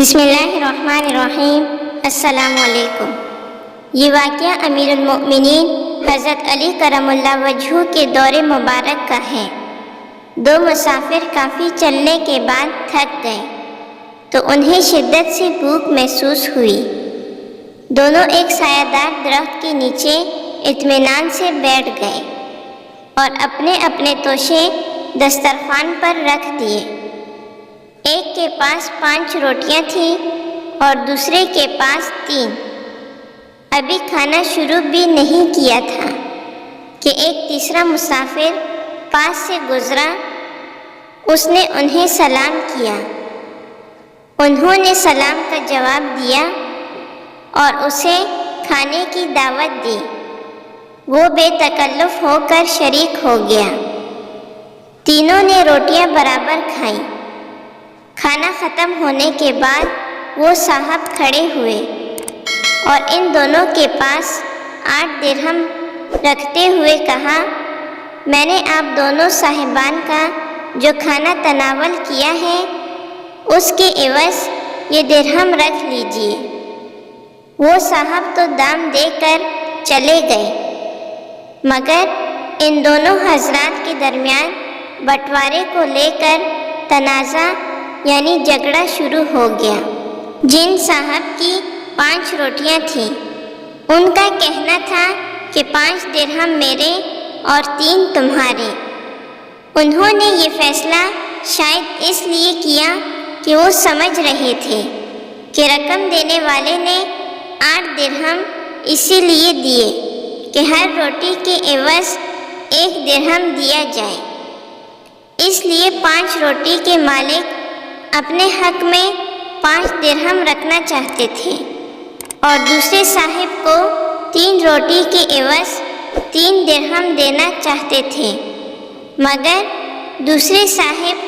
بسم اللہ الرحمن الرحیم۔ السلام علیکم۔ یہ واقعہ امیر المؤمنین حضرت علی کرم اللہ وجہہ کے دور مبارک کا ہے۔ دو مسافر کافی چلنے کے بعد تھک گئے تو انہیں شدت سے بھوک محسوس ہوئی۔ دونوں ایک سایہ دار درخت کے نیچے اطمینان سے بیٹھ گئے اور اپنے اپنے توشے دسترخوان پر رکھ دیے۔ ایک کے پاس 5 روٹیاں تھیں اور دوسرے کے پاس 3۔ ابھی کھانا شروع بھی نہیں کیا تھا کہ ایک تیسرا مسافر پاس سے گزرا۔ اس نے انہیں سلام کیا۔ انہوں نے سلام کا جواب دیا اور اسے کھانے کی دعوت دی۔ وہ بے تکلف ہو کر شریک ہو گیا۔ تینوں نے روٹیاں برابر کھائیں۔ کھانا ختم ہونے کے بعد وہ صاحب کھڑے ہوئے اور ان دونوں کے پاس 8 درہم رکھتے ہوئے کہا، میں نے آپ دونوں صاحبان کا جو کھانا تناول کیا ہے اس کے عوض یہ درہم رکھ لیجئے۔ وہ صاحب تو دام دے کر چلے گئے، مگر ان دونوں حضرات کے درمیان بٹوارے کو لے کر تنازع یعنی جھگڑا شروع ہو گیا۔ جن صاحب کی 5 روٹیاں تھیں ان کا کہنا تھا کہ 5 درہم میرے اور 3 تمہارے۔ انہوں نے یہ فیصلہ شاید اس لیے کیا کہ وہ سمجھ رہے تھے کہ رقم دینے والے نے 8 درہم اسی لیے دیے کہ ہر روٹی کے عوض 1 درہم دیا جائے۔ اس لیے 5 روٹی کے مالک اپنے حق میں 5 درہم رکھنا چاہتے تھے اور دوسرے صاحب کو 3 روٹی کے عوض 3 درہم دینا چاہتے تھے، مگر دوسرے صاحب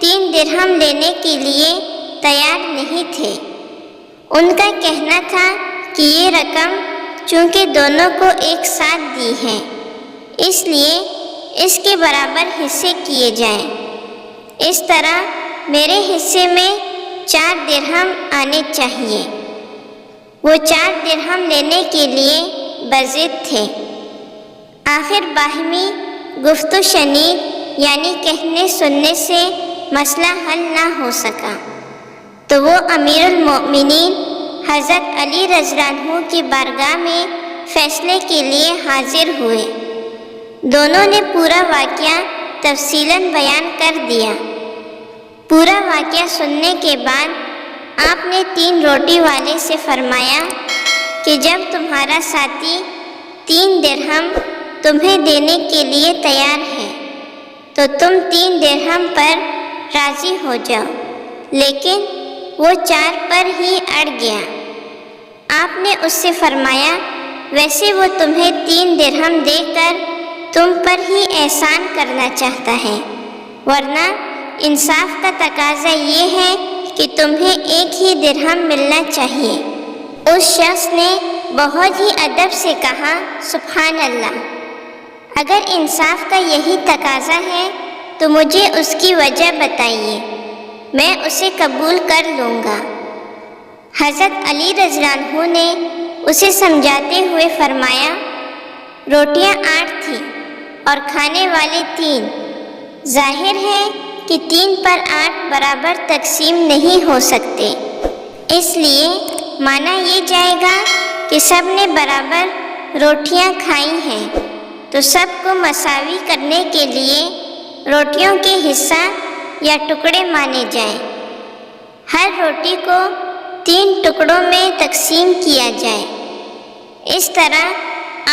3 درہم لینے کے لیے تیار نہیں تھے۔ ان کا کہنا تھا کہ یہ رقم چونکہ دونوں کو ایک ساتھ دی ہے اس لیے اس کے برابر حصے کیے جائیں۔ اس طرح میرے حصے میں 4 درہم آنے چاہیے۔ وہ 4 درہم لینے کے لیے بضد تھے۔ آخر باہمی گفت و شنید یعنی کہنے سننے سے مسئلہ حل نہ ہو سکا تو وہ امیر المؤمنین حضرت علی رضی اللہ عنہ کی بارگاہ میں فیصلے کے لیے حاضر ہوئے۔ دونوں نے پورا واقعہ تفصیلاً بیان کر دیا۔ پورا واقعہ سننے کے بعد آپ نے 3 روٹی والے سے فرمایا کہ جب تمہارا ساتھی 3 درہم تمہیں دینے کے لیے تیار ہے تو تم 3 درہم پر راضی ہو جاؤ، لیکن وہ 4 پر ہی اڑ گیا۔ آپ نے اس سے فرمایا، ویسے وہ تمہیں 3 درہم دے کر تم پر ہی احسان کرنا چاہتا ہے، ورنہ انصاف کا تقاضا یہ ہے کہ تمہیں 1 ہی درہم ملنا چاہیے۔ اس شخص نے بہت ہی ادب سے کہا، سبحان اللہ، اگر انصاف کا یہی تقاضا ہے تو مجھے اس کی وجہ بتائیے، میں اسے قبول کر لوں گا۔ حضرت علی رضی اللہ عنہ نے اسے سمجھاتے ہوئے فرمایا، روٹیاں 8 تھیں اور کھانے والے 3، ظاہر ہے کہ 3 پر 8 برابر تقسیم نہیں ہو سکتے، اس لیے مانا یہ جائے گا کہ سب نے برابر روٹیاں کھائی ہیں تو سب کو مساوی کرنے کے لیے روٹیوں کے حصہ یا ٹکڑے مانے جائیں۔ ہر روٹی کو 3 ٹکڑوں میں تقسیم کیا جائے۔ اس طرح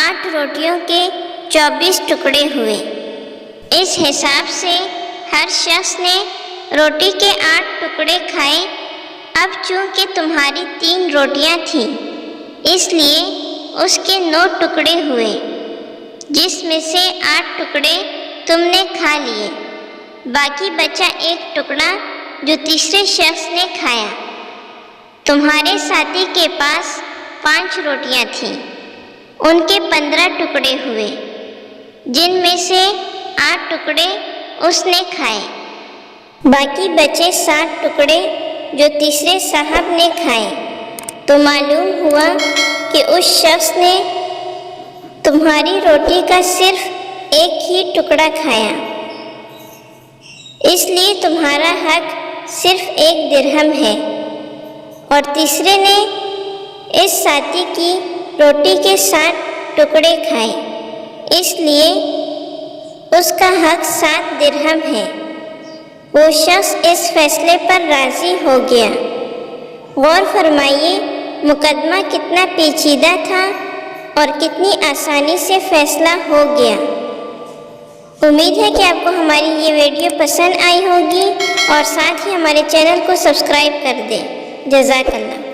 8 روٹیوں کے 24 ٹکڑے ہوئے۔ اس حساب سے ہر شخص نے روٹی کے 8 ٹکڑے کھائے۔ اب چونکہ تمہاری 3 روٹیاں تھیں اس لیے اس کے 9 ٹکڑے ہوئے، جس میں سے 8 ٹکڑے تم نے کھا لیے، باقی بچا 1 ٹکڑا جو تیسرے شخص نے کھایا۔ تمہارے ساتھی کے پاس 5 روٹیاں تھیں، ان کے 15 ٹکڑے ہوئے، جن میں سے 8 ٹکڑے اس نے کھائے، باقی بچے 7 ٹکڑے جو تیسرے صاحب نے کھائے تو معلوم ہوا کہ اس شخص نے تمہاری روٹی کا صرف ایک ہی ٹکڑا کھایا، اس لیے تمہارا حق صرف 1 درہم ہے، اور تیسرے نے اس ساتھی کی روٹی کے 7 ٹکڑے کھائے، اس لیے اس کا حق 7 درہم ہے۔ وہ شخص اس فیصلے پر راضی ہو گیا۔ غور فرمائیے مقدمہ کتنا پیچیدہ تھا اور کتنی آسانی سے فیصلہ ہو گیا۔ امید ہے کہ آپ کو ہماری یہ ویڈیو پسند آئی ہوگی اور ساتھ ہی ہمارے چینل کو سبسکرائب کر دیں۔ جزاک اللہ۔